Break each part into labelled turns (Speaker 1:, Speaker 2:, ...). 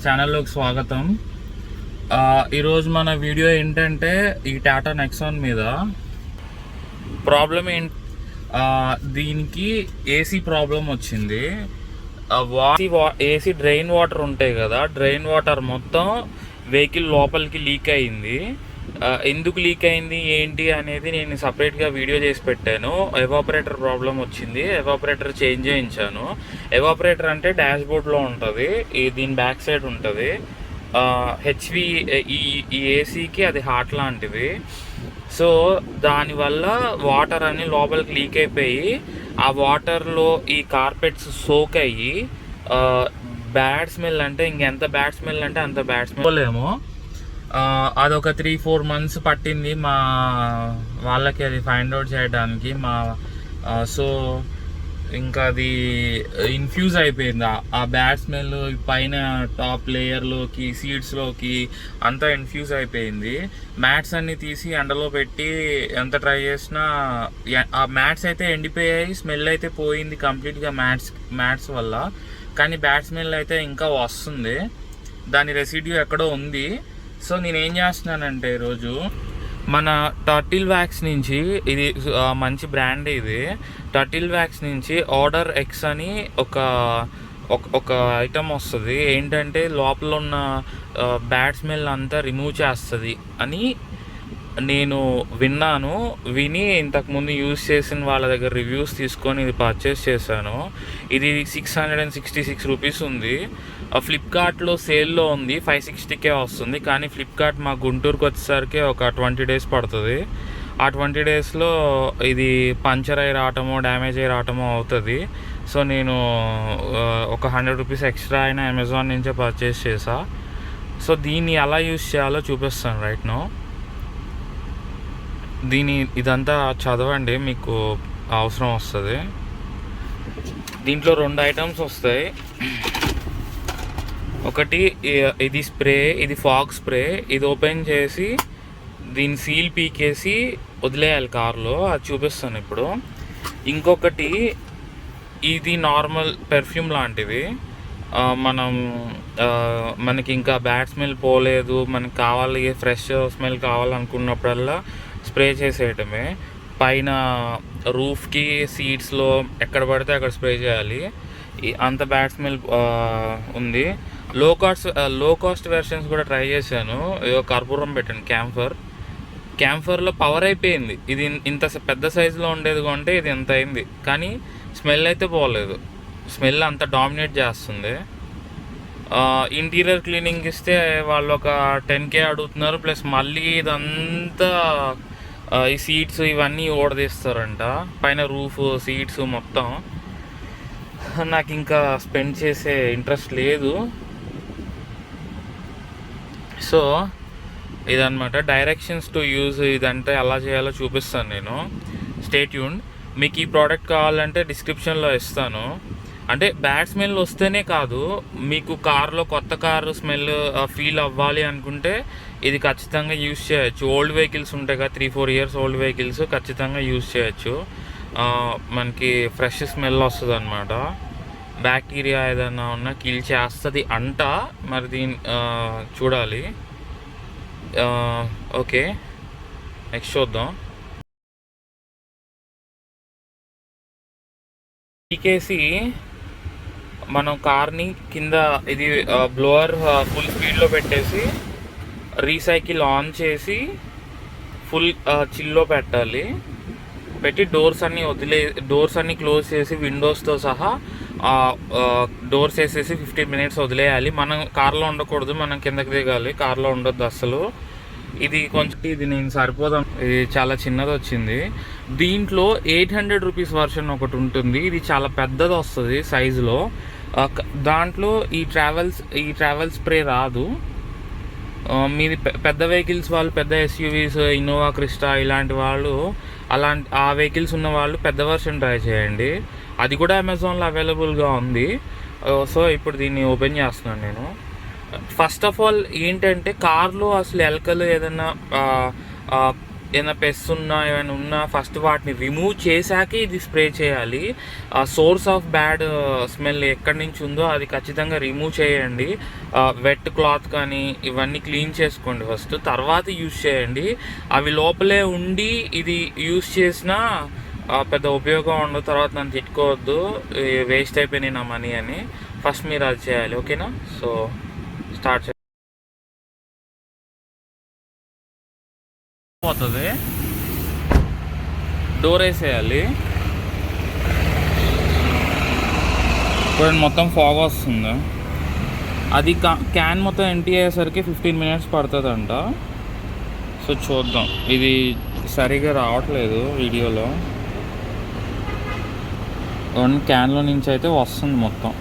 Speaker 1: ఛానల్లోకి స్వాగతం. ఈరోజు మన వీడియో ఏంటంటే ఈ టాటా నెక్సాన్ మీద ప్రాబ్లం ఏంటి, దీనికి ఏసీ ప్రాబ్లం వచ్చింది. ఏసీ డ్రైన్ వాటర్ ఉంటాయి కదా, డ్రైన్ వాటర్ మొత్తం వెహికల్ లోపలికి లీక్ అయింది. ఎందుకు లీక్ అయింది ఏంటి అనేది నేను సపరేట్గా వీడియో చేసి పెట్టాను. ఎవాపరేటర్ ప్రాబ్లం వచ్చింది, ఎవాపరేటర్ చేంజ్ చేయించాను. ఎవాపరేటర్ అంటే డాష్ బోర్డ్లో ఉంటుంది, దీని బ్యాక్ సైడ్ ఉంటుంది. హెచ్వి ఈ ఏసీకి అది హార్ట్ లాంటిది. సో దానివల్ల వాటర్ అని లోపలికి లీక్ అయిపోయి ఆ వాటర్లో ఈ కార్పెట్స్ సోక్ అయ్యి బ్యాడ్ స్మెల్, అంటే ఇంకెంత బ్యాడ్ స్మెల్ అంటే అంత బ్యాడ్ స్మెల్ ఏమో. అదొక 3-4 months పట్టింది మా వాళ్ళకి అది ఫైండ్ అవుట్ చేయడానికి. సో ఇంకా అది ఇన్ఫ్యూజ్ అయిపోయింది ఆ బ్యాడ్ స్మెల్ పైన టాప్ లేయర్లోకి, సీట్స్లోకి అంతా ఇన్ఫ్యూజ్ అయిపోయింది. మ్యాట్స్ అన్నీ తీసి ఎండలో పెట్టి ఎంత ట్రై చేసినా ఆ మ్యాట్స్ అయితే ఎండిపోయాయి, స్మెల్ అయితే పోయింది కంప్లీట్గా మ్యాట్స్ వల్ల. కానీ బ్యాడ్ స్మెల్ అయితే ఇంకా వస్తుంది, దాని రెసిడ్యూ ఎక్కడో ఉంది. సో నేనేం చేస్తున్నానంటే ఈరోజు మన టర్టిల్ వ్యాక్స్ నుంచి, ఇది మంచి బ్రాండ్, ఇది టర్టిల్ వ్యాక్స్ నుంచి ODUR X అని ఒక ఐటమ్ వస్తుంది. ఏంటంటే లోపల ఉన్న బ్యాడ్ స్మెల్ అంతా రిమూవ్ చేస్తుంది అని నేను విని ఇంతకుముందు యూజ్ చేసిన వాళ్ళ దగ్గర రివ్యూస్ తీసుకొని ఇది పర్చేస్ చేశాను. ఇది 666 రూపీస్ ఉంది. ఫ్లిప్కార్ట్లో సేల్లో ఉంది, 560కే వస్తుంది. కానీ ఫ్లిప్కార్ట్ మా గుంటూరుకి వచ్చేసరికి ఒక 20 days పడుతుంది. ఆ 20 daysలో ఇది పంచర్ అయి రావటమో డ్యామేజ్ అయి రావటమో అవుతుంది. సో నేను ఒక 100 రూపీస్ ఎక్స్ట్రా అయినా అమెజాన్ నుంచే పర్చేస్ చేసా. సో దీన్ని ఎలా యూజ్ చేయాలో చూపిస్తాను రైట్ నో. ఇదంతా చదవండి, మీకు అవసరం వస్తుంది. దీంట్లో 2 ఐటమ్స్ వస్తాయి. ఒకటి ఇది స్ప్రే, ఇది ఫాగ్ స్ప్రే. ఇది ఓపెన్ చేసి దీని సీల్ పీకేసి వదిలేయాలి కార్లో, అది చూపిస్తాను ఇప్పుడు. ఇంకొకటి ఇది నార్మల్ పెర్ఫ్యూమ్ లాంటిది. మనకి ఇంకా బ్యాడ్ స్మెల్ పోలేదు, మనకి కావాలి ఫ్రెష్ స్మెల్ కావాలనుకున్నప్పుడల్లా స్ప్రే చేసేయటమే. పైన రూఫ్కి, సీట్స్లో ఎక్కడ పడితే అక్కడ స్ప్రే చేయాలి. అంత బ్యాడ్ స్మెల్ ఉంది. లో కాస్ట్ వెర్షన్స్ కూడా ట్రై చేశాను. కర్పూరం పెట్టాను, క్యాంఫర్లో పవర్ అయిపోయింది. ఇది ఇంత పెద్ద సైజులో ఉండేది కొంటే ఇది ఎంత అయింది, కానీ స్మెల్ అయితే పోలేదు. స్మెల్ అంత డామినేట్ చేస్తుంది. ఇంటీరియర్ క్లీనింగ్ ఇస్తే వాళ్ళు ఒక 10K అడుగుతున్నారు, ప్లస్ మళ్ళీ ఇదంతా ఈ సీట్స్ ఇవన్నీ ఓడదీస్తారంట, పైన రూఫ్, సీట్స్ మొత్తం. నాకు ఇంకా స్పెండ్ చేసే ఇంట్రెస్ట్ లేదు. సో ఇదన్నమాట డైరెక్షన్స్ టు యూజ్. ఇదంతా ఎలా చేయాలో చూపిస్తాను నేను. Stay tuned. మీకు ఈ ప్రోడక్ట్ కావాలంటే డిస్క్రిప్షన్లో ఇస్తాను. అంటే బ్యాడ్ స్మెల్ వస్తేనే కాదు, మీకు కార్లో కొత్త కారు స్మెల్ ఫీల్ అవ్వాలి అనుకుంటే ఇది ఖచ్చితంగా యూజ్ చేయొచ్చు. ఓల్డ్ వెహికల్స్ ఉంటాయి కదా, 3-4 years ఓల్డ్ వెహికల్స్ ఖచ్చితంగా యూజ్ చేయొచ్చు. మనకి ఫ్రెష్ స్మెల్ వస్తుంది అనమాట. బ్యాక్టీరియా ఏదైనా ఉన్నా కిల్ చేస్తుంది అంట. మరి దీన్ని చూడాలి. ఓకే, నెక్స్ట్ చూద్దాం. పీకేసి మనం కార్ని కింద, ఇది బ్లోవర్ ఫుల్ స్పీడ్లో పెట్టేసి రీసైకిల్ ఆన్ చేసి ఫుల్ చిల్లో పెట్టాలి. పెట్టి డోర్స్ అన్నీ క్లోజ్ చేసి విండోస్తో సహా డోర్స్ వేసేసి 15 minutes వదిలేయాలి. మనం కార్లో ఉండకూడదు, మనం కిందకి దిగాలి, కార్లో ఉండొద్దు అసలు. ఇది నేను సరిపోదాం, ఇది చాలా చిన్నది వచ్చింది. దీంట్లో 800 రూపీస్ వర్షన్ ఒకటి ఉంటుంది, ఇది చాలా పెద్దది వస్తుంది సైజులో. దాంట్లో ఈ ట్రావెల్ స్ప్రే రాదు. మీది పెద్ద వెహికల్స్ వాళ్ళు, పెద్ద SUVs, ఇన్నోవా క్రిస్టా ఇలాంటి వాళ్ళు, ఆ వెహికల్స్ ఉన్న వాళ్ళు పెద్ద వర్షన్ ట్రై చేయండి. అది కూడా అమెజాన్లో అవైలబుల్గా ఉంది. సో ఇప్పుడు దీన్ని ఓపెన్ చేస్తున్నాను నేను. ఫస్ట్ ఆఫ్ ఆల్ ఏంటంటే కార్లో అసలు ఎలకలు ఏదైనా ఏదైనా పెస్ట్ ఉన్నా ఏమైనా ఉన్నా ఫస్ట్ వాటిని రిమూవ్ చేశాక ఇది స్ప్రే చేయాలి. ఆ సోర్స్ ఆఫ్ బ్యాడ్ స్మెల్ ఎక్కడి నుంచి ఉందో అది ఖచ్చితంగా రిమూవ్ చేయండి. వెట్ క్లాత్ కానీ ఇవన్నీ క్లీన్ చేసుకోండి ఫస్ట్, తర్వాత యూజ్ చేయండి. అవి లోపలే ఉండి ఇది యూజ్ చేసినా పెద్ద ఉపయోగం ఉండదు. తర్వాత నన్ను తిట్టుకోవద్దు, వేస్ట్ అయిపోయినాయి నా మనీ అని. ఫస్ట్ మీరు అది చేయాలి, ఓకేనా? సో స్టార్ట్ పోతుంది. డోర్ వేసేయాలి. ఇప్పుడు మొత్తం ఫాగ్ వస్తుంది. అది క్యాన్ మొత్తం ఎంటీ అయ్యేసరికి 15 minutes పడుతుందంట. సో చూద్దాం, ఇది సరిగా రావట్లేదు వీడియోలో. క్యాన్లో నుంచి అయితే వస్తుంది మొత్తం.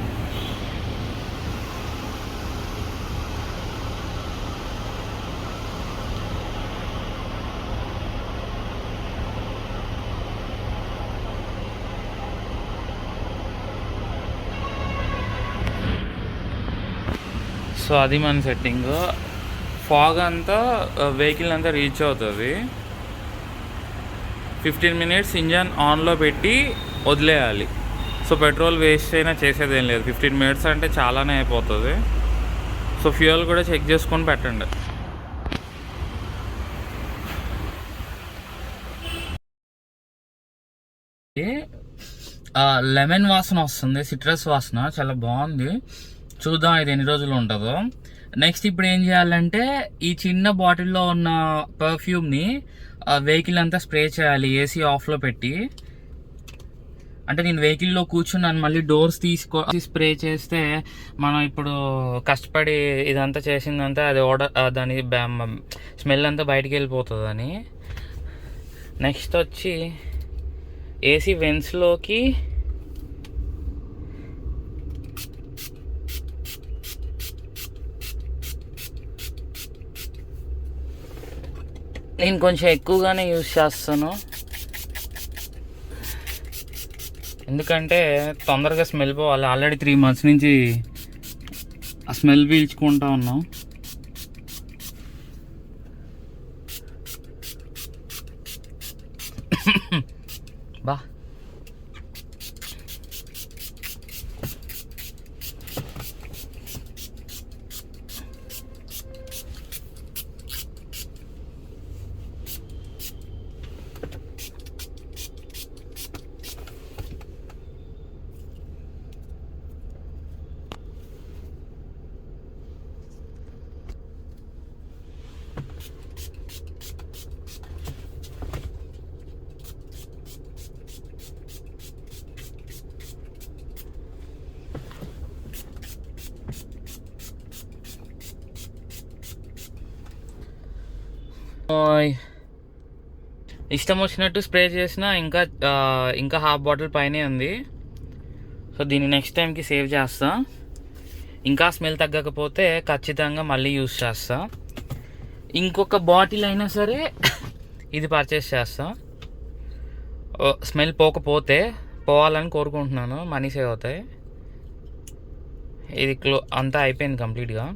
Speaker 1: సో అది మన సెట్టింగ్. ఫాగ్ అంతా వెహికల్ అంతా రీచ్ అవుతుంది. 15 minutes ఇంజన్ ఆన్లో పెట్టి వదిలేయాలి. సో పెట్రోల్ వేస్ట్ అయినా చేసేదేం లేదు. 15 minutes అంటే చాలానే అయిపోతుంది. సో ఫ్యూయల్ కూడా చెక్ చేసుకొని పెట్టండి. లెమన్ వాసన వస్తుంది, సిట్రస్ వాసన చాలా బాగుంది. చూద్దాం ఇది ఎన్ని రోజులు ఉంటుందో. నెక్స్ట్ ఇప్పుడు ఏం చేయాలంటే ఈ చిన్న బాటిల్లో ఉన్న పర్ఫ్యూమ్ని వెహికల్ అంతా స్ప్రే చేయాలి ఏసీ ఆఫ్లో పెట్టి. అంటే నేను వెహికల్లో కూర్చున్నాను, మళ్ళీ డోర్స్ తీసి స్ప్రే చేస్తే మనం ఇప్పుడు కష్టపడి ఇదంతా చేసిందంతా అది దాని స్మెల్ అంతా బయటికి వెళ్ళిపోతుందని. నెక్స్ట్ వచ్చి ఏసీ వెంట్స్లోకి నేను కొంచెం ఎక్కువగానే యూజ్ చేస్తాను, ఎందుకంటే తొందరగా స్మెల్ పోవాలి. ఆల్రెడీ 3 months నుంచి ఆ స్మెల్ పీల్చుకుంటా ఉన్నాం. బా ఇష్టం వచ్చినట్టు స్ప్రే చేసినా ఇంకా హాఫ్ బాటిల్ పైనే ఉంది. సో దీన్ని నెక్స్ట్ టైంకి సేవ్ చేస్తా. ఇంకా స్మెల్ తగ్గకపోతే ఖచ్చితంగా మళ్ళీ యూజ్ చేస్తా. ఇంకొక బాటిల్ అయినా సరే ఇది పర్చేస్ చేస్తా. స్మెల్ పోవాలని కోరుకుంటున్నాను, మనీ సేవ్ అవుతాయి. ఇది అంతా అయిపోయింది కంప్లీట్గా.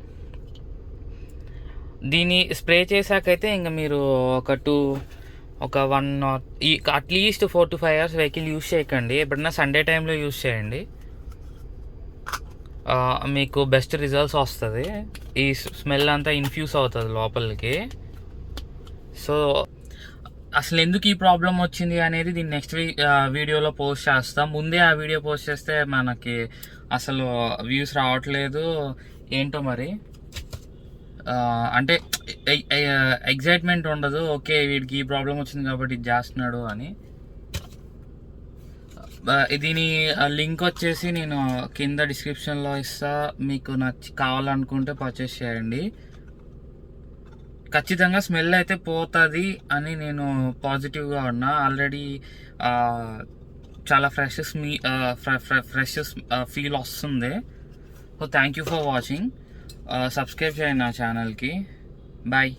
Speaker 1: దీన్ని స్ప్రే చేశాకైతే ఇంకా మీరు ఒక 1 or at least 4 to 5 hours vehicle use చేయకండి. ఎప్పుడన్నా సండే టైంలో యూజ్ చేయండి, మీకు బెస్ట్ రిజల్ట్స్ వస్తుంది. ఈ స్మెల్ అంతా ఇన్ఫ్యూజ్ అవుతుంది లోపలికి. సో అసలు ఎందుకు ఈ ప్రాబ్లం వచ్చింది అనేది దీన్ని నెక్స్ట్ వీడియోలో పోస్ట్ చేస్తాం. ముందే ఆ వీడియో పోస్ట్ చేస్తే మనకి అసలు వ్యూస్ రావట్లేదు ఏంటో మరి. అంటే ఎగ్జైట్మెంట్ ఉండదు, ఓకే వీడికి ఈ ప్రాబ్లం వచ్చింది కాబట్టి ఇది చేస్తున్నాడు అని. దీని లింక్ వచ్చేసి నేను కింద డిస్క్రిప్షన్లో ఇస్తా, మీకు కావాలనుకుంటే పర్చేస్ చేయండి. ఖచ్చితంగా స్మెల్ అయితే పోతుంది అని నేను పాజిటివ్గా ఉన్నా. ఆల్రెడీ చాలా ఫ్రెష్ ఫీల్ వస్తుంది. So thank you for watching. Subscribe చేయండి నా ఛానల్కి. బాయ్.